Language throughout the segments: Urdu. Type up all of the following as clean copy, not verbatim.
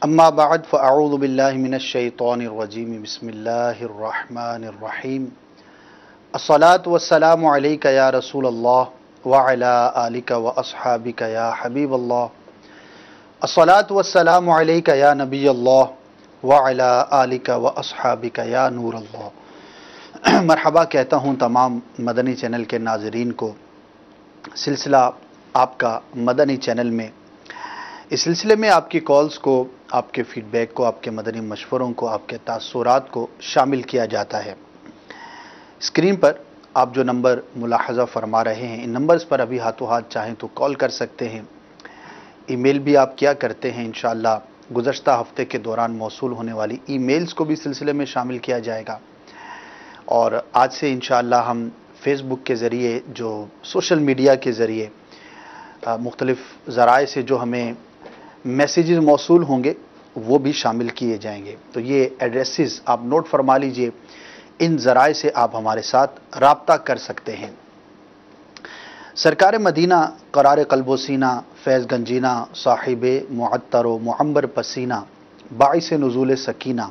اما بعد فاعوذ باللہ من الشیطان الرجیم بسم اللہ الرحمن الرحیم الصلاۃ والسلام علیک یا رسول اللہ وعلی آلک واصحابک یا حبیب اللہ الصلاۃ والسلام علیک یا نبی اللہ وعلی آلک واصحابک یا نور اللہ۔ مرحبا کہتا ہوں تمام مدنی چینل کے ناظرین کو سلسلہ آپ کا مدنی چینل میں۔ اس سلسلے میں آپ کی کالز کو، آپ کے فیڈ بیک کو، آپ کے مدنی مشوروں کو، آپ کے تاثرات کو شامل کیا جاتا ہے۔ اسکرین پر آپ جو نمبر ملاحظہ فرما رہے ہیں، ان نمبرز پر ابھی ہاتھوں ہاتھ چاہیں تو کال کر سکتے ہیں۔ ای میل بھی آپ کیا کرتے ہیں، انشاءاللہ گزشتہ ہفتے کے دوران موصول ہونے والی ای میلز کو بھی سلسلے میں شامل کیا جائے گا۔ اور آج سے انشاءاللہ ہم فیس بک کے ذریعے، جو سوشل میڈیا کے ذریعے مختلف ذرائع سے جو ہمیں میسیجز موصول ہوں گے وہ بھی شامل کیے جائیں گے۔ تو یہ ایڈریسز آپ نوٹ فرما لیجئے، ان ذرائع سے آپ ہمارے ساتھ رابطہ کر سکتے ہیں۔ سرکار مدینہ قرار قلب و سینہ، فیض گنجینہ، صاحب معطر و معمبر پسینہ، باعث نزول سکینہ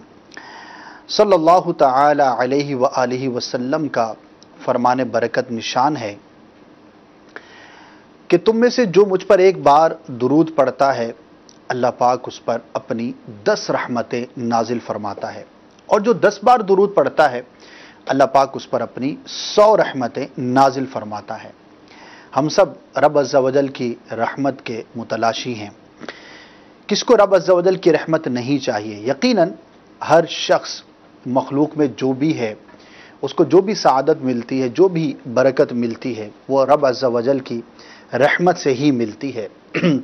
صلی اللہ تعالی علیہ وآلہ وسلم کا فرمان برکت نشان ہے کہ تم میں سے جو مجھ پر ایک بار درود پڑھتا ہے، اللہ پاک اس پر اپنی 10 رحمتیں نازل فرماتا ہے، اور جو 10 بار درود پڑھتا ہے اللہ پاک اس پر اپنی 100 رحمتیں نازل فرماتا ہے۔ ہم سب رب عز و جل کی رحمت کے متلاشی ہیں۔ کس کو رب عز و جل کی رحمت نہیں چاہیے؟ یقیناً ہر شخص مخلوق میں جو بھی ہے، اس کو جو بھی سعادت ملتی ہے، جو بھی برکت ملتی ہے، وہ رب عز و جل کی رحمت سے ہی ملتی ہے۔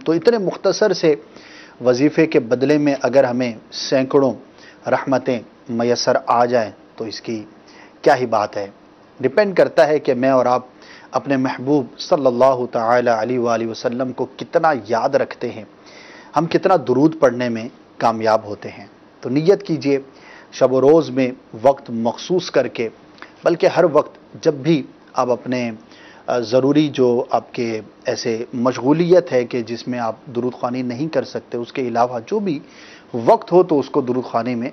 تو اتنے مختصر سے وظیفے کے بدلے میں اگر ہمیں سینکڑوں رحمتیں میسر آ جائیں تو اس کی کیا ہی بات ہے۔ ڈیپینڈ کرتا ہے کہ میں اور آپ اپنے محبوب صلی اللہ تعالی علیہ وآلہ وسلم کو کتنا یاد رکھتے ہیں، ہم کتنا درود پڑھنے میں کامیاب ہوتے ہیں۔ تو نیت کیجئے شب و روز میں وقت مخصوص کر کے، بلکہ ہر وقت جب بھی آپ اپنے ضروری جو آپ کے ایسے مشغولیت ہے کہ جس میں آپ درود خوانی نہیں کر سکتے، اس کے علاوہ جو بھی وقت ہو تو اس کو درود خوانی میں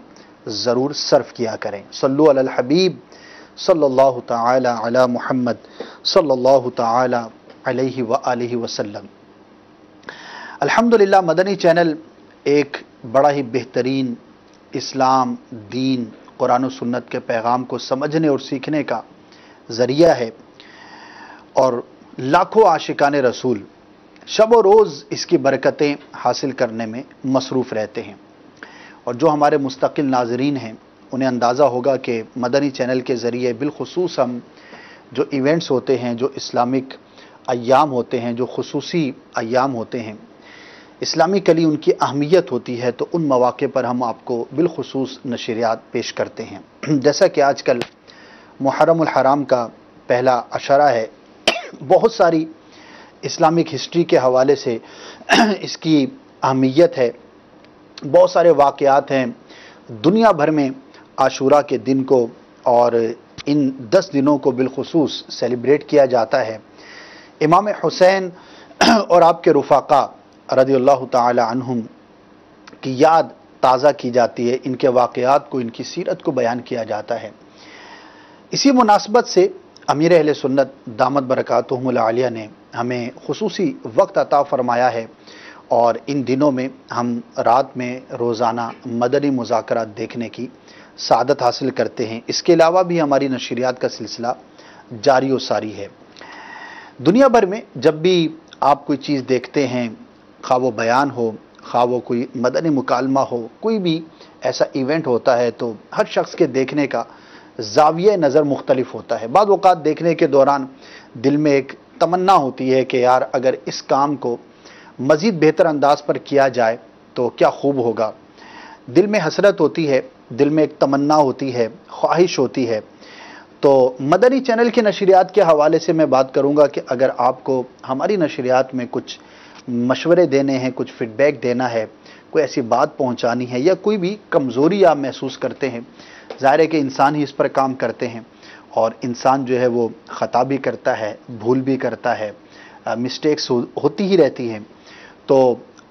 ضرور صرف کیا کریں۔ صلو علی الحبیب صلی اللہ تعالی علی محمد صلی اللہ تعالی علیہ وآلہ وسلم۔ الحمدللہ مدنی چینل ایک بڑا ہی بہترین اسلام، دین، قرآن و سنت کے پیغام کو سمجھنے اور سیکھنے کا ذریعہ ہے، اور لاکھوں عاشقان رسول شب و روز اس کی برکتیں حاصل کرنے میں مصروف رہتے ہیں۔ اور جو ہمارے مستقل ناظرین ہیں انہیں اندازہ ہوگا کہ مدنی چینل کے ذریعے بالخصوص ہم جو ایونٹس ہوتے ہیں، جو اسلامک ایام ہوتے ہیں، جو خصوصی ایام ہوتے ہیں، اسلامی کلی ان کی اہمیت ہوتی ہے، تو ان مواقع پر ہم آپ کو بالخصوص نشریات پیش کرتے ہیں۔ جیسا کہ آج کل محرم الحرام کا پہلا عشرہ ہے، بہت ساری اسلامک ہسٹری کے حوالے سے اس کی اہمیت ہے، بہت سارے واقعات ہیں دنیا بھر میں عاشورہ کے دن کو اور ان 10 دنوں کو بالخصوص سیلیبریٹ کیا جاتا ہے۔ امام حسین اور آپ کے رفقا رضی اللہ تعالی عنہم کی یاد تازہ کی جاتی ہے، ان کے واقعات کو، ان کی سیرت کو بیان کیا جاتا ہے۔ اسی مناسبت سے امیر اہل سنت دامت برکاتہم العالیہ نے ہمیں خصوصی وقت عطا فرمایا ہے، اور ان دنوں میں ہم رات میں روزانہ مدنی مذاکرات دیکھنے کی سعادت حاصل کرتے ہیں۔ اس کے علاوہ بھی ہماری نشریات کا سلسلہ جاری و ساری ہے۔ دنیا بھر میں جب بھی آپ کوئی چیز دیکھتے ہیں، خواہ وہ بیان ہو، خواہ وہ کوئی مدنی مکالمہ ہو، کوئی بھی ایسا ایونٹ ہوتا ہے، تو ہر شخص کے دیکھنے کا زاویہ نظر مختلف ہوتا ہے۔ بعض اوقات دیکھنے کے دوران دل میں ایک تمنا ہوتی ہے کہ یار اگر اس کام کو مزید بہتر انداز پر کیا جائے تو کیا خوب ہوگا۔ دل میں حسرت ہوتی ہے، دل میں ایک تمنا ہوتی ہے، خواہش ہوتی ہے۔ تو مدنی چینل کی نشریات کے حوالے سے میں بات کروں گا کہ اگر آپ کو ہماری نشریات میں کچھ مشورے دینے ہیں، کچھ فیڈ بیک دینا ہے، کوئی ایسی بات پہنچانی ہے، یا کوئی بھی کمزوری آپ محسوس کرتے ہیں، ظاہر ہے کہ انسان ہی اس پر کام کرتے ہیں، اور انسان جو ہے وہ خطا بھی کرتا ہے، بھول بھی کرتا ہے، مسٹیکس ہوتی ہی رہتی ہیں۔ تو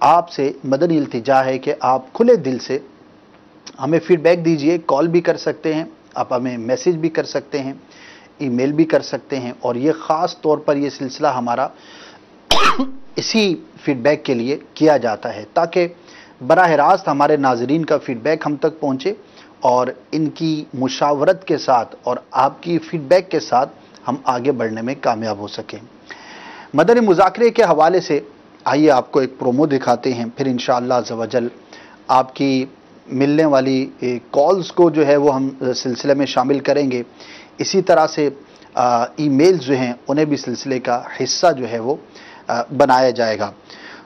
آپ سے مدنی التجا ہے کہ آپ کھلے دل سے ہمیں فیڈ بیک دیجئے. کال بھی کر سکتے ہیں آپ، ہمیں میسیج بھی کر سکتے ہیں، ای میل بھی کر سکتے ہیں. اور یہ خاص طور پر یہ سلسلہ ہمارا اسی فیڈ بیک کے لیے کیا جاتا ہے تاکہ براہ راست ہمارے ناظرین کا فیڈ بیک ہم تک پہنچے اور ان کی مشاورت کے ساتھ اور آپ کی فیڈ بیک کے ساتھ ہم آگے بڑھنے میں کامیاب ہو سکیں. مدنی مذاکرے کے حوالے سے آئیے آپ کو ایک پرومو دکھاتے ہیں، پھر انشاءاللہ عز و جل آپ کی ملنے والی کالز کو جو ہے وہ ہم سلسلے میں شامل کریں گے. اسی طرح سے ای میلز جو ہیں انہیں بھی سلسلے کا حصہ جو ہے وہ بنایا جائے گا.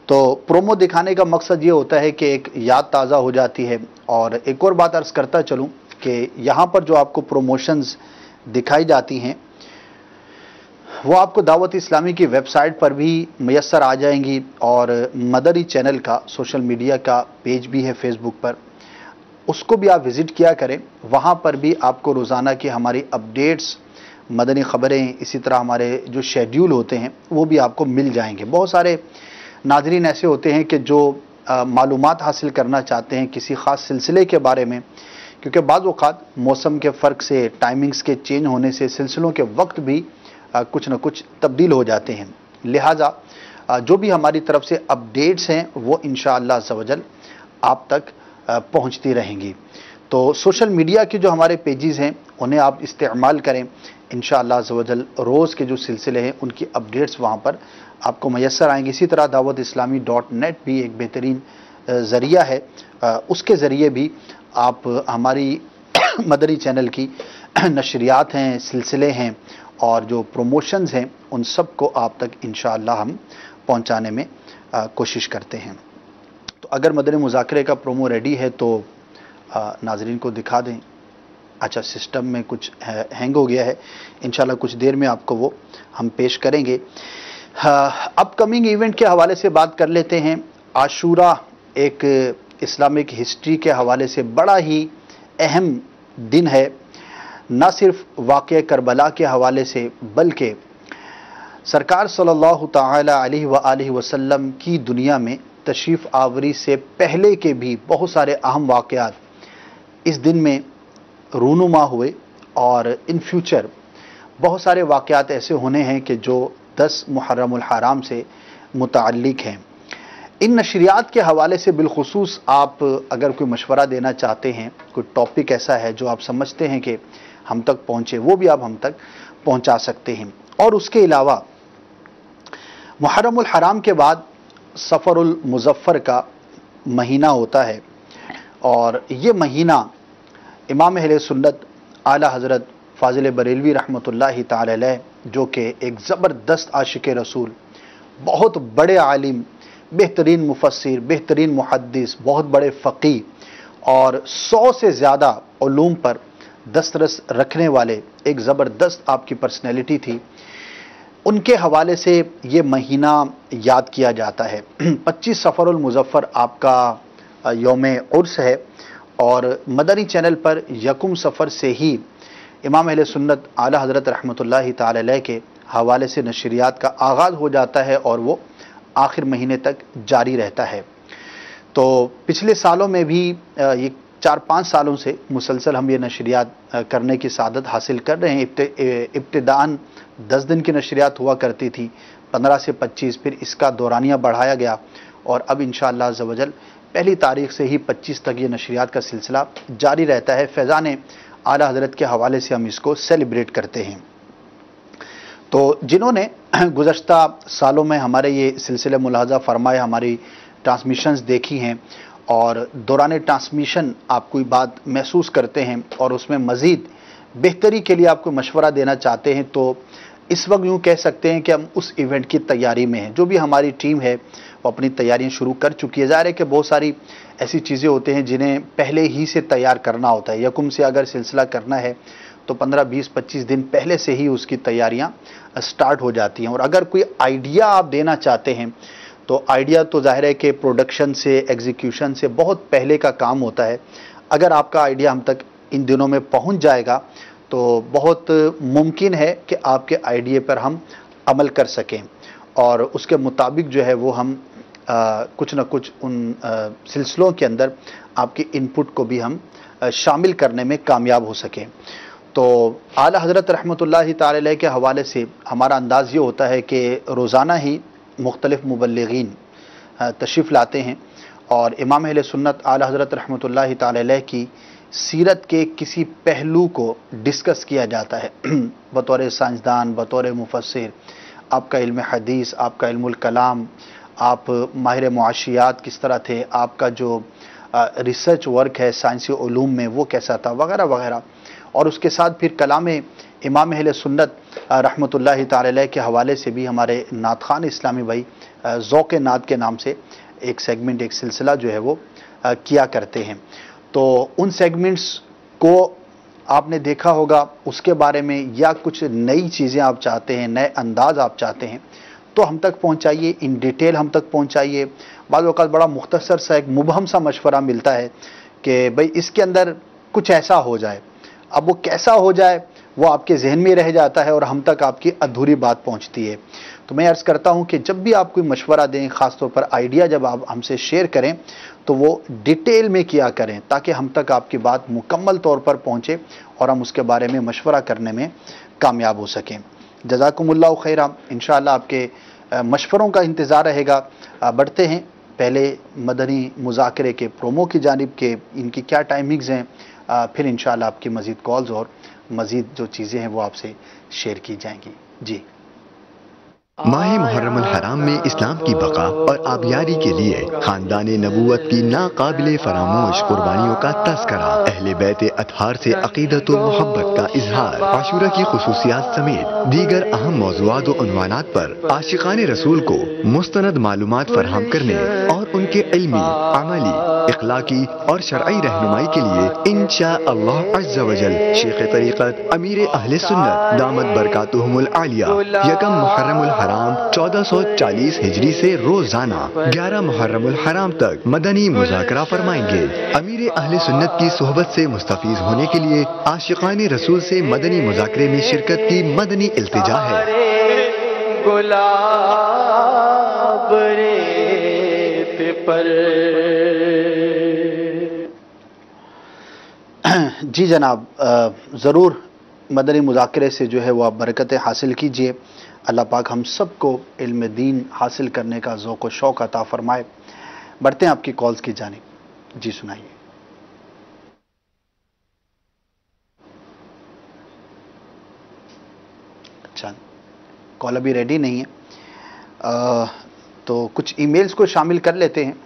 تو پرومو دکھانے کا مقصد یہ ہوتا ہے کہ ایک یاد تازہ ہو جاتی ہے. اور ایک اور بات عرض کرتا چلوں کہ یہاں پر جو آپ کو پروموشنز دکھائی جاتی ہیں وہ آپ کو دعوت اسلامی کی ویب سائٹ پر بھی میسر آ جائیں گی، اور مدنی چینل کا سوشل میڈیا کا پیج بھی ہے فیس بک پر، اس کو بھی آپ وزٹ کیا کریں. وہاں پر بھی آپ کو روزانہ کی ہماری اپڈیٹس، مدنی خبریں، اسی طرح ہمارے جو شیڈیول ہوتے ہیں وہ بھی آپ کو مل جائیں گے. بہت سارے ناظرین ایسے ہوتے ہیں کہ جو معلومات حاصل کرنا چاہتے ہیں کسی خاص سلسلے کے بارے میں، کیونکہ بعض اوقات موسم کے فرق سے، ٹائمنگز کے چینج ہونے سے سلسلوں کے وقت بھی کچھ نہ کچھ تبدیل ہو جاتے ہیں. لہٰذا جو بھی ہماری طرف سے اپڈیٹس ہیں وہ انشاءاللہ عز و جل آپ تک پہنچتی رہیں گی. تو سوشل میڈیا کے جو ہمارے پیجز ہیں انہیں آپ استعمال کریں. انشاءاللہ عز و جل روز کے جو سلسلے ہیں ان کی اپڈیٹس وہاں پر آپ کو میسر آئیں گے. اسی طرح دعوت اسلامی .net بھی ایک بہترین ذریعہ ہے، اس کے ذریعے بھی آپ ہماری مدنی چینل کی نشریات ہیں، سلسلے ہیں اور جو پروموشنز ہیں ان سب کو آپ تک انشاءاللہ ہم پہنچانے میں کوشش کرتے ہیں. تو اگر مدنی مذاکرے کا پرومو ریڈی ہے تو ناظرین کو دکھا دیں. اچھا، سسٹم میں کچھ ہینگ ہو گیا ہے، انشاءاللہ کچھ دیر میں آپ کو وہ ہم پیش کریں گے. اپ کمنگ ایونٹ کے حوالے سے بات کر لیتے ہیں. عاشورہ ایک اسلامک ہسٹری کے حوالے سے بڑا ہی اہم دن ہے، نہ صرف واقعہ کربلا کے حوالے سے بلکہ سرکار صلی اللہ تعالی علیہ وآلہ وسلم کی دنیا میں تشریف آوری سے پہلے کے بھی بہت سارے اہم واقعات اس دن میں رونما ہوئے، اور ان فیوچر بہت سارے واقعات ایسے ہونے ہیں کہ جو 10 محرم الحرام سے متعلق ہیں. ان نشریات کے حوالے سے بالخصوص آپ اگر کوئی مشورہ دینا چاہتے ہیں، کوئی ٹاپک ایسا ہے جو آپ سمجھتے ہیں کہ ہم تک پہنچے، وہ بھی آپ ہم تک پہنچا سکتے ہیں. اور اس کے علاوہ محرم الحرام کے بعد سفر المظفر کا مہینہ ہوتا ہے، اور یہ مہینہ امام اہل سنت اعلیٰ حضرت فاضل بریلوی رحمۃ اللہ تعالی علیہ، جو کہ ایک زبردست عاشق رسول، بہت بڑے عالم، بہترین مفسر، بہترین محدث، بہت بڑے فقیہ اور 100 سے زیادہ علوم پر دسترس رکھنے والے ایک زبردست آپ کی پرسنالٹی تھی، ان کے حوالے سے یہ مہینہ یاد کیا جاتا ہے. 25 سفر المظفر آپ کا یوم عرس ہے، اور مدنی چینل پر 1 سفر سے ہی امام اہل سنت اعلیٰ حضرت رحمۃ اللہ تعالی علیہ کے حوالے سے نشریات کا آغاز ہو جاتا ہے اور وہ آخر مہینے تک جاری رہتا ہے. تو پچھلے سالوں میں بھی یہ 4-5 سالوں سے مسلسل ہم یہ نشریات کرنے کی سعادت حاصل کر رہے ہیں. ابتداً 10 دن کی نشریات ہوا کرتی تھی، 15 سے 25، پھر اس کا دورانیہ بڑھایا گیا، اور اب انشاءاللہ عز و جل پہلی تاریخ سے ہی 25 تک یہ نشریات کا سلسلہ جاری رہتا ہے. فیضان اعلیٰ حضرت کے حوالے سے ہم اس کو سیلیبریٹ کرتے ہیں. تو جنہوں نے گزشتہ سالوں میں ہمارے یہ سلسلے ملاحظہ فرمائے، ہماری ٹرانسمیشنز دیکھی ہیں، اور دوران ٹرانسمیشن آپ کوئی بات محسوس کرتے ہیں اور اس میں مزید بہتری کے لیے آپ کو مشورہ دینا چاہتے ہیں، تو اس وقت یوں کہہ سکتے ہیں کہ ہم اس ایونٹ کی تیاری میں ہیں. جو بھی ہماری ٹیم ہے وہ اپنی تیاریاں شروع کر چکی ہے. ظاہر ہے کہ بہت ساری ایسی چیزیں ہوتے ہیں جنہیں پہلے ہی سے تیار کرنا ہوتا ہے. 1 سے اگر سلسلہ کرنا ہے تو 15, 20, 25 دن پہلے سے ہی اس کی تیاریاں سٹارٹ ہو جاتی ہیں. اور اگر کوئی آئیڈیا آپ دینا چاہتے ہیں تو آئیڈیا تو ظاہر ہے کہ پروڈکشن سے، ایگزیکیوشن سے بہت پہلے کا کام ہوتا ہے. اگر آپ کا آئیڈیا ہم تک ان دنوں میں پہنچ جائے گا تو بہت ممکن ہے کہ آپ کے آئیڈیا پر ہم عمل کر سکیں، اور اس کے مطابق جو ہے وہ ہم کچھ نہ کچھ ان سلسلوں کے اندر آپ کی انپٹ کو بھی ہم شامل کرنے میں کامیاب ہو سکیں۔ تو اعلیٰ حضرت رحمۃ اللہ تعالی علیہ کے حوالے سے ہمارا انداز یہ ہوتا ہے کہ روزانہ ہی مختلف مبلغین تشریف لاتے ہیں اور امام اہل سنت اعلیٰ حضرت رحمۃ اللہ تعالی علیہ کی سیرت کے کسی پہلو کو ڈسکس کیا جاتا ہے بطور سائنسدان، بطور مفسر۔ آپ کا علم حدیث، آپ کا علم الکلام، آپ ماہر معاشیات کس طرح تھے، آپ کا جو ریسرچ ورک ہے سائنسی علوم میں وہ کیسا تھا، وغیرہ وغیرہ۔ اور اس کے ساتھ پھر کلام امام اہل سنت رحمۃ اللہ تعالی علیہ کے حوالے سے بھی ہمارے نعت خوان اسلامی بھائی ذوق نعت کے نام سے ایک سیگمنٹ، ایک سلسلہ جو ہے وہ کیا کرتے ہیں۔ تو ان سیگمنٹس کو آپ نے دیکھا ہوگا، اس کے بارے میں یا کچھ نئی چیزیں آپ چاہتے ہیں، نئے انداز آپ چاہتے ہیں تو ہم تک پہنچائیے، ان ڈیٹیل ہم تک پہنچائیے۔ بعض اوقات بڑا مختصر سا ایک مبہم سا مشورہ ملتا ہے کہ بھئی اس کے اندر کچھ ایسا ہو جائے، اب وہ کیسا ہو جائے وہ آپ کے ذہن میں رہ جاتا ہے اور ہم تک آپ کی ادھوری بات پہنچتی ہے۔ تو میں عرض کرتا ہوں کہ جب بھی آپ کوئی مشورہ دیں، خاص طور پر آئیڈیا جب آپ ہم سے شیئر کریں تو وہ ڈیٹیل میں کیا کریں تاکہ ہم تک آپ کی بات مکمل طور پر پہنچے اور ہم اس کے بارے میں مشورہ کرنے میں کامیاب ہو سکیں۔ جزاکم اللہ خیرہ۔ انشاءاللہ آپ کے مشوروں کا انتظار رہے گا۔ بڑھتے ہیں پہلے مدنی مذاکرے کے پرومو کی جانب کے ان کی کیا ٹائمنگز ہیں، پھر انشاءاللہ آپ کی مزید کالز اور مزید جو چیزیں ہیں وہ آپ سے شیئر کی جائیں گی۔ جی، ماہ محرم الحرام میں اسلام کی بقا اور آبیاری کے لیے خاندان نبوت کی ناقابل فراموش قربانیوں کا تذکرہ، اہل بیت اطہار سے عقیدت و محبت کا اظہار، عاشورہ کی خصوصیات سمیت دیگر اہم موضوعات و عنوانات پر عاشقان رسول کو مستند معلومات فراہم کرنے اور ان کے علمی، عملی، اخلاقی اور شرعی رہنمائی کے لیے انشاءاللہ عز و جل شیخ طریقت امیر اہل سنت دامت برکاتہم العالیہ یکم محرم الحرام 1440 ہجری سے روزانہ 11 محرم الحرام تک مدنی مذاکرہ فرمائیں گے۔ امیر اہل سنت کی صحبت سے مستفیض ہونے کے لیے عاشقان رسول سے مدنی مذاکرے میں شرکت کی مدنی التجا ہے۔ گلاب ریت پر جی جناب، ضرور مدنی مذاکرے سے جو ہے وہ آپ برکتیں حاصل کیجئے۔ اللہ پاک ہم سب کو علم دین حاصل کرنے کا ذوق و شوق عطا فرمائے۔ بڑھتے ہیں آپ کی کالز کی جانب۔ جی سنائیے۔ اچھا، کال ابھی ریڈی نہیں ہے تو کچھ ای میلز کو شامل کر لیتے ہیں۔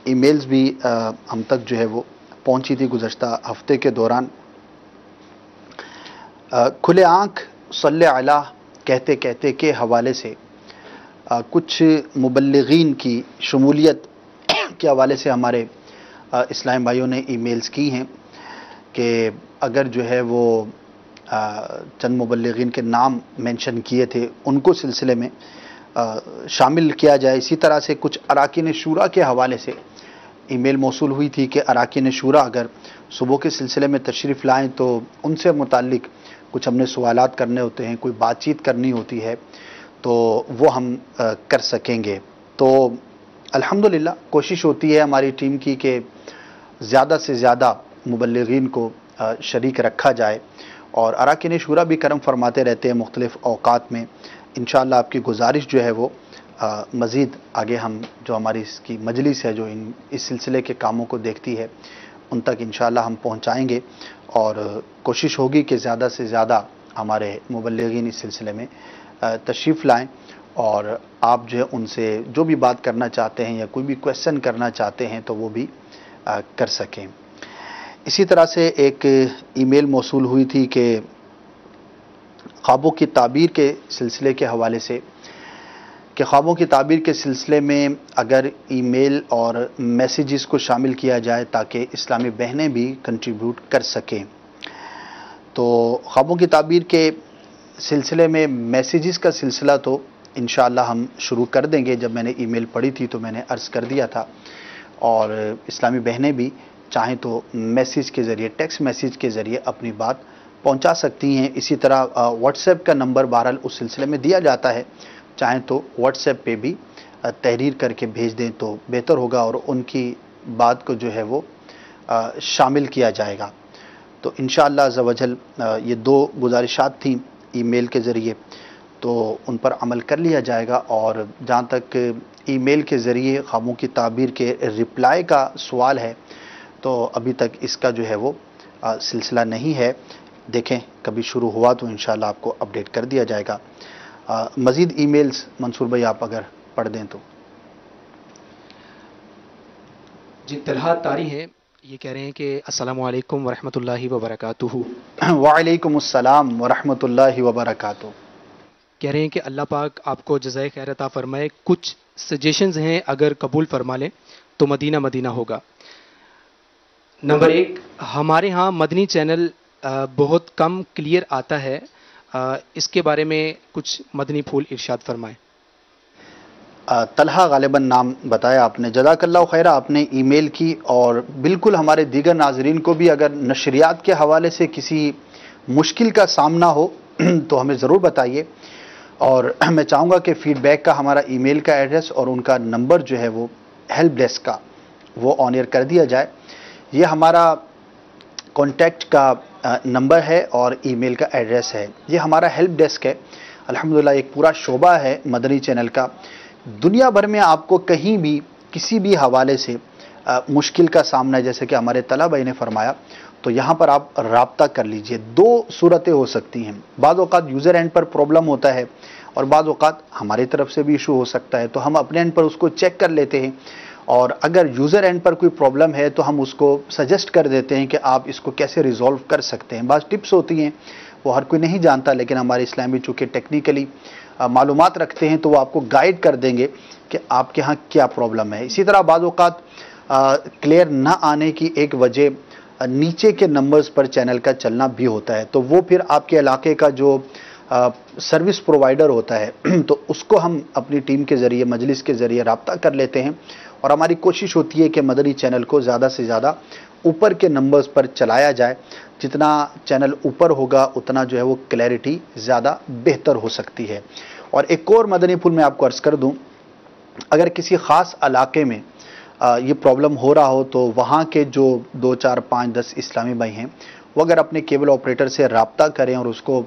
ای میلز بھی ہم تک جو ہے وہ پہنچی تھی گزشتہ ہفتے کے دوران۔ کھلے آنکھ صلی علی کہتے کہتے کے حوالے سے کچھ مبلغین کی شمولیت کے حوالے سے ہمارے اسلام بھائیوں نے ای میلز کی ہیں کہ اگر جو ہے وہ چند مبلغین کے نام مینشن کیے تھے ان کو سلسلے میں شامل کیا جائے۔ اسی طرح سے کچھ اراکین شورا کے حوالے سے ای میل موصول ہوئی تھی کہ اراکین شورا اگر صبح کے سلسلے میں تشریف لائیں تو ان سے متعلق کچھ ہم نے سوالات کرنے ہوتے ہیں، کوئی بات چیت کرنی ہوتی ہے تو وہ ہم کر سکیں گے۔ تو الحمدللہ کوشش ہوتی ہے ہماری ٹیم کی کہ زیادہ سے زیادہ مبلغین کو شریک رکھا جائے، اور اراکین شورا بھی کرم فرماتے رہتے ہیں مختلف اوقات میں۔ انشاءاللہ آپ کی گزارش جو ہے وہ مزید آگے ہم جو ہماری اس کی مجلس ہے جو اس سلسلے کے کاموں کو دیکھتی ہے ان تک انشاءاللہ ہم پہنچائیں گے، اور کوشش ہوگی کہ زیادہ سے زیادہ ہمارے مبلغین اس سلسلے میں تشریف لائیں اور آپ جو ہے ان سے جو بھی بات کرنا چاہتے ہیں یا کوئی بھی کویسچن کرنا چاہتے ہیں تو وہ بھی کر سکیں۔ اسی طرح سے ایک ای میل موصول ہوئی تھی کہ خوابوں کی تعبیر کے سلسلے کے حوالے سے، کہ خوابوں کی تعبیر کے سلسلے میں اگر ای میل اور میسیجز کو شامل کیا جائے تاکہ اسلامی بہنیں بھی کنٹریبیوٹ کر سکیں۔ تو خوابوں کی تعبیر کے سلسلے میں میسیجز کا سلسلہ تو انشاءاللہ ہم شروع کر دیں گے۔ جب میں نے ای میل پڑھی تھی تو میں نے عرض کر دیا تھا، اور اسلامی بہنیں بھی چاہیں تو میسیج کے ذریعے، ٹیکسٹ میسیج کے ذریعے اپنی بات پہنچا سکتی ہیں۔ اسی طرح واٹس ایپ کا نمبر بہرحال اس سلسلے میں دیا جاتا ہے، چاہیں تو واٹس ایپ پہ بھی تحریر کر کے بھیج دیں تو بہتر ہوگا اور ان کی بات کو جو ہے وہ شامل کیا جائے گا. تو انشاءاللہ عز و جل یہ 2 گزارشات تھیں ای میل کے ذریعے، تو ان پر عمل کر لیا جائے گا. اور جہاں تک ای میل کے ذریعے خاموں کی تعبیر کے رپلائی کا سوال ہے تو ابھی تک اس کا جو ہے وہ سلسلہ نہیں ہے. دیکھیں کبھی شروع ہوا تو انشاءاللہ آپ کو اپڈیٹ کر دیا جائے گا. مزید ای میلز منصور بھائی آپ اگر پڑھ دیں تو. جی طلحہ طاری ہیں، یہ کہہ رہے ہیں کہ السلام علیکم ورحمۃ اللہ وبرکاتہ. وعلیکم السلام ورحمۃ اللہ وبرکاتہ. کہہ رہے ہیں کہ اللہ پاک آپ کو جزائے خیر عطا فرمائے. کچھ سجیشنز ہیں، اگر قبول فرما لیں تو مدینہ مدینہ ہوگا. نمبر 1، ہمارے ہاں مدنی چینل بہت کم کلیئر آتا ہے، اس کے بارے میں کچھ مدنی پھول ارشاد فرمائیں. طلحہ غالباً نام بتایا آپ نے، جزاک اللہ خیرہ. آپ نے ای میل کی، اور بالکل ہمارے دیگر ناظرین کو بھی اگر نشریات کے حوالے سے کسی مشکل کا سامنا ہو تو ہمیں ضرور بتائیے. اور میں چاہوں گا کہ فیڈ بیک کا ہمارا ای میل کا ایڈریس اور ان کا نمبر جو ہے وہ ہیلپ ڈیسک کا وہ آن ایئر کر دیا جائے. یہ ہمارا کانٹیکٹ کا نمبر ہے اور ای میل کا ایڈریس ہے. یہ ہمارا ہیلپ ڈیسک ہے. الحمدللہ ایک پورا شعبہ ہے مدنی چینل کا. دنیا بھر میں آپ کو کہیں بھی کسی بھی حوالے سے مشکل کا سامنا ہے، جیسے کہ ہمارے طلبہ بھائی نے فرمایا، تو یہاں پر آپ رابطہ کر لیجئے. 2 صورتیں ہو سکتی ہیں. بعض اوقات یوزر اینڈ پر پرابلم ہوتا ہے اور بعض اوقات ہماری طرف سے بھی ایشو ہو سکتا ہے، تو ہم اپنے اینڈ پر اس کو چیک کر لیتے ہیں. اور اگر یوزر اینڈ پر کوئی پرابلم ہے تو ہم اس کو سجیسٹ کر دیتے ہیں کہ آپ اس کو کیسے ریزالو کر سکتے ہیں. بعض ٹپس ہوتی ہیں وہ ہر کوئی نہیں جانتا، لیکن ہمارے اسلام بھی چونکہ ٹیکنیکلی معلومات رکھتے ہیں تو وہ آپ کو گائیڈ کر دیں گے کہ آپ کے ہاں کیا پرابلم ہے. اسی طرح بعض اوقات کلیئر نہ آنے کی ایک وجہ نیچے کے نمبرز پر چینل کا چلنا بھی ہوتا ہے، تو وہ پھر آپ کے علاقے کا جو سروس پرووائڈر ہوتا ہے تو اس کو ہم اپنی ٹیم کے ذریعے مجلس کے ذریعے رابطہ کر لیتے ہیں. اور ہماری کوشش ہوتی ہے کہ مدنی چینل کو زیادہ سے زیادہ اوپر کے نمبرز پر چلایا جائے. جتنا چینل اوپر ہوگا اتنا جو ہے وہ کلیئرٹی زیادہ بہتر ہو سکتی ہے. اور ایک اور مدنی پھول میں آپ کو عرض کر دوں، اگر کسی خاص علاقے میں یہ پرابلم ہو رہا ہو تو وہاں کے جو 2 4 5 10 اسلامی بھائی ہیں وہ اگر اپنے کیبل آپریٹر سے رابطہ کریں اور اس کو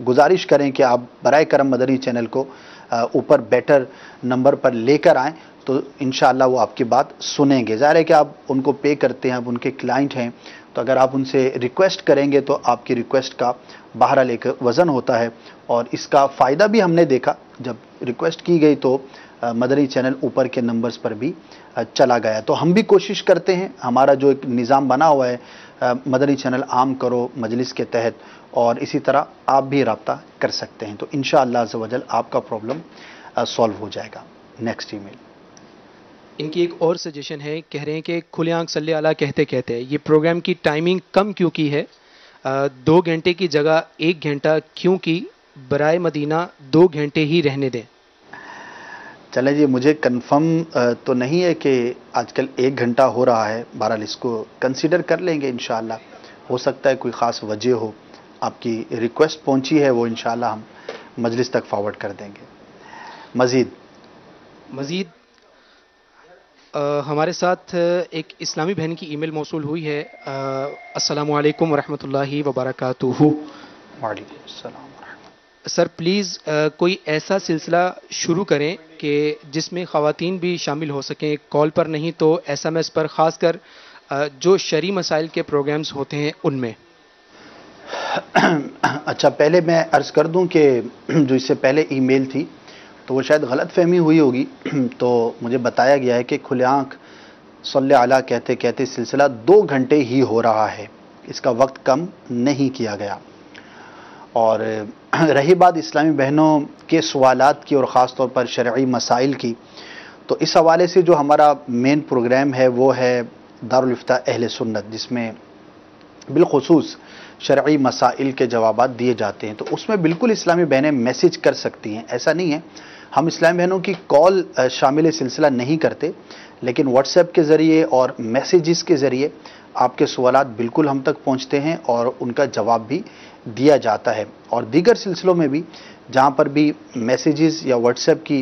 گزارش کریں کہ آپ برائے کرم مدنی چینل کو اوپر بیٹر نمبر پر لے کر آئیں تو انشاءاللہ وہ آپ کی بات سنیں گے. ظاہر ہے کہ آپ ان کو پے کرتے ہیں، آپ ان کے کلائنٹ ہیں، تو اگر آپ ان سے ریکویسٹ کریں گے تو آپ کی ریکویسٹ کا بہرحال ایک وزن ہوتا ہے. اور اس کا فائدہ بھی ہم نے دیکھا، جب ریکویسٹ کی گئی تو مدنی چینل اوپر کے نمبرز پر بھی چلا گیا. تو ہم بھی کوشش کرتے ہیں، ہمارا جو ایک نظام بنا ہوا ہے مدنی چینل عام کرو مجلس کے تحت، اور اسی طرح آپ بھی رابطہ کر سکتے ہیں. تو انشاءاللہ عز و جل آپ کا پرابلم سالو ہو جائے گا. نیکسٹ ای میل. ان کی ایک اور سجیشن ہے، کہہ رہے ہیں کہ کھلے آنکھ صلی اللہ کہتے کہتے یہ پروگرام کی ٹائمنگ کم کیوں کی ہے؟ 2 گھنٹے کی جگہ 1 گھنٹہ کیوں کی؟ برائے مدینہ 2 گھنٹے ہی رہنے دیں. چلیں جی، مجھے کنفرم تو نہیں ہے کہ آج کل 1 گھنٹہ ہو رہا ہے. بہرحال اس کو کنسیڈر کر لیں گے انشاءاللہ. ہو سکتا ہے کوئی خاص وجہ ہو، آپ کی ریکویسٹ پہنچی ہے وہ انشاءاللہ ہم مجلس تک فارورڈ کر دیں گے. مزید ہمارے ساتھ ایک اسلامی بہن کی ای میل موصول ہوئی ہے. السلام علیکم ورحمۃ اللہ وبرکاتہ. وعلیکم السلام. سر پلیز کوئی ایسا سلسلہ شروع کریں کہ جس میں خواتین بھی شامل ہو سکیں، کال پر نہیں تو SMS پر، خاص کر جو شرعی مسائل کے پروگرامز ہوتے ہیں ان میں. اچھا، پہلے میں عرض کر دوں کہ جو اس سے پہلے ای میل تھی تو وہ شاید غلط فہمی ہوئی ہوگی. تو مجھے بتایا گیا ہے کہ کھلے آنکھ صلی علیہ کہتے کہتے سلسلہ 2 گھنٹے ہی ہو رہا ہے، اس کا وقت کم نہیں کیا گیا. اور رہی بات اسلامی بہنوں کے سوالات کی اور خاص طور پر شرعی مسائل کی، تو اس حوالے سے جو ہمارا مین پروگرام ہے وہ ہے دارالافتاء اہل سنت، جس میں بالخصوص شرعی مسائل کے جوابات دیے جاتے ہیں. تو اس میں بالکل اسلامی بہنیں میسج کر سکتی ہیں، ایسا نہیں ہے. ہم اسلامی بہنوں کی کال شامل سلسلہ نہیں کرتے، لیکن واٹس ایپ کے ذریعے اور میسیجز کے ذریعے آپ کے سوالات بالکل ہم تک پہنچتے ہیں اور ان کا جواب بھی دیا جاتا ہے. اور دیگر سلسلوں میں بھی جہاں پر بھی میسیجز یا واٹس ایپ کی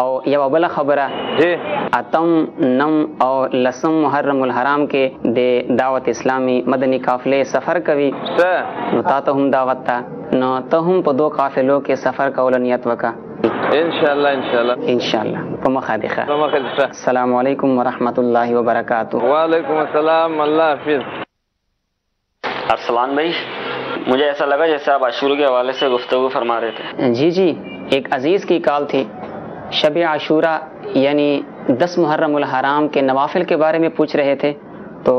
او یو بل خبره جی اتم نم او لسم محرم الحرام کې د دعوت اسلامی مدنی قافلے سفر کوي څه نو تا ته هم دعوت تا نو ته هم په دو قافلو کې سفر کول نیت وکړه ان شاء الله ان شاء الله په مخه دی ښه. په مخه دې ښه. السلام علیکم ورحمۃ اللہ وبرکاتہ. وعلیکم السلام، اللہ حافظ. ارسلان بھائی، مجھے ایسا لگا جیسے آپ عاشورہ کے حوالے سے گفتگو فرما رہے تھے. جی ایک عزیز کی کال تھی، شب عاشورہ یعنی 10 محرم الحرام کے نوافل کے بارے میں پوچھ رہے تھے، تو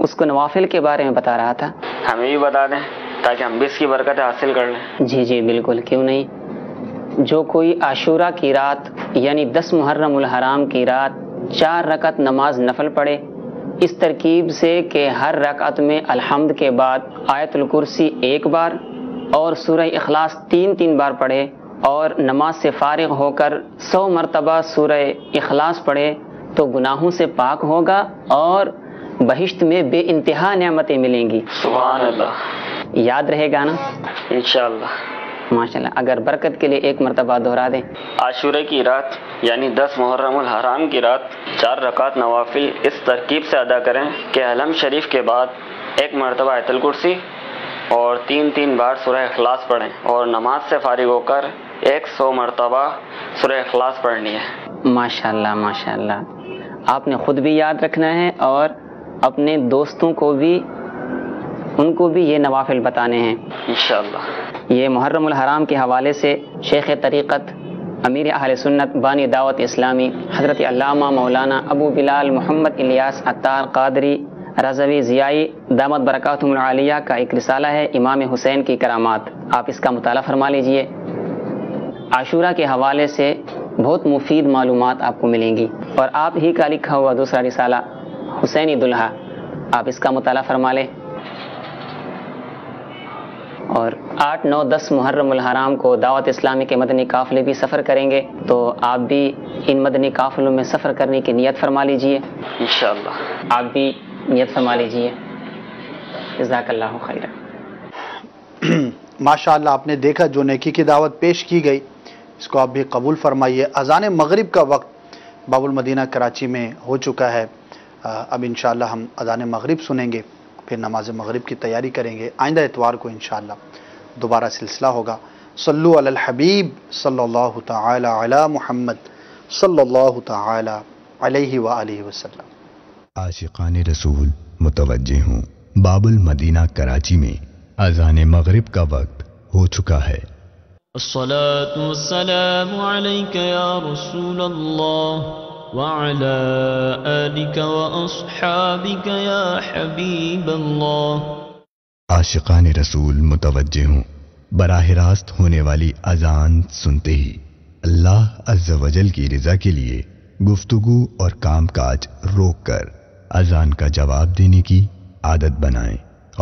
اس کو نوافل کے بارے میں بتا رہا تھا. ہمیں بھی بتا دیں تاکہ ہم بھی اس کی برکتیں حاصل کر لیں. جی بالکل، کیوں نہیں. جو کوئی عاشورہ کی رات یعنی 10 محرم الحرام کی رات 4 رکعت نماز نفل پڑھے اس ترکیب سے کہ ہر رکعت میں الحمد کے بعد آیت الکرسی 1 بار اور سورہ اخلاص 3 بار پڑھے اور نماز سے فارغ ہو کر 100 مرتبہ سورہ اخلاص پڑھے تو گناہوں سے پاک ہوگا اور بہشت میں بے انتہا نعمتیں ملیں گی. سبحان اللہ. یاد رہے گا نا؟ انشاءاللہ. ماشاءاللہ. اگر برکت کے لیے ایک مرتبہ دہرا دیں. عاشورہ کی رات یعنی 10 محرم الحرام کی رات 4 رکعت نوافل اس ترکیب سے ادا کریں کہ علم شریف کے بعد 1 مرتبہ آیت الکرسی اور 3 بار سورہ اخلاص پڑھیں اور نماز سے فارغ ہو کر 100 مرتبہ سورہ اخلاص پڑھنی ہے. ماشاءاللہ. آپ نے خود بھی یاد رکھنا ہے اور اپنے دوستوں کو بھی، ان کو بھی یہ نوافل بتانے ہیں انشاءاللہ. یہ محرم الحرام کے حوالے سے شیخ طریقت امیر اہل سنت بانی دعوت اسلامی حضرت علامہ مولانا ابو بلال محمد الیاس عطار قادری رضوی ضیائی دامت برکاتہم العالیہ کا ایک رسالہ ہے امام حسین کی کرامات. آپ اس کا مطالعہ فرما لیجئے. عاشورہ کے حوالے سے بہت مفید معلومات آپ کو ملیں گی. اور آپ ہی کا لکھا ہوا دوسرا رسالہ حسینی دلہا، آپ اس کا مطالعہ فرما لیں. اور 8، 9، 10 محرم الحرام کو دعوت اسلامی کے مدنی قافلے بھی سفر کریں گے، تو آپ بھی ان مدنی قافلوں میں سفر کرنے کی نیت فرما لیجئے. انشاءاللہ. آپ بھی نیت فرما لیجئے. جزاک اللہ خیرہ. ماشاءاللہ، آپ نے دیکھا جو نیکی کی دعوت پیش کی گئی اس کو آپ بھی قبول فرمائیے. اذان مغرب کا وقت باب المدینہ کراچی میں ہو چکا ہے. اب انشاءاللہ ہم اذان مغرب سنیں گے، پھر نماز مغرب کی تیاری کریں گے. آئندہ اتوار کو انشاءاللہ دوبارہ سلسلہ ہوگا. صلو علی الحبیب صلی اللہ تعالی علی محمد صلی اللہ تعالی علیہ وآلہ وسلم. عاشقان رسول متوجہ ہوں، باب المدینہ کراچی میں اذان مغرب کا وقت ہو چکا ہے. الصلاة والسلام عليك يا رسول الله وعلى آلك وأصحابك يا حبيب الله. عاشقان رسول متوجہ ہوں، براہ راست ہونے والی اذان سنتے ہی اللہ عز و جل کی رضا کے لیے گفتگو اور کام کاج روک کر اذان کا جواب دینے کی عادت بنائیں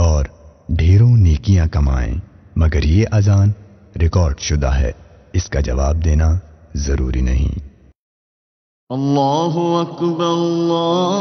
اور ڈھیروں نیکیاں کمائیں. مگر یہ اذان ریکارڈ شدہ ہے، اس کا جواب دینا ضروری نہیں. اللہ اکبر اللہ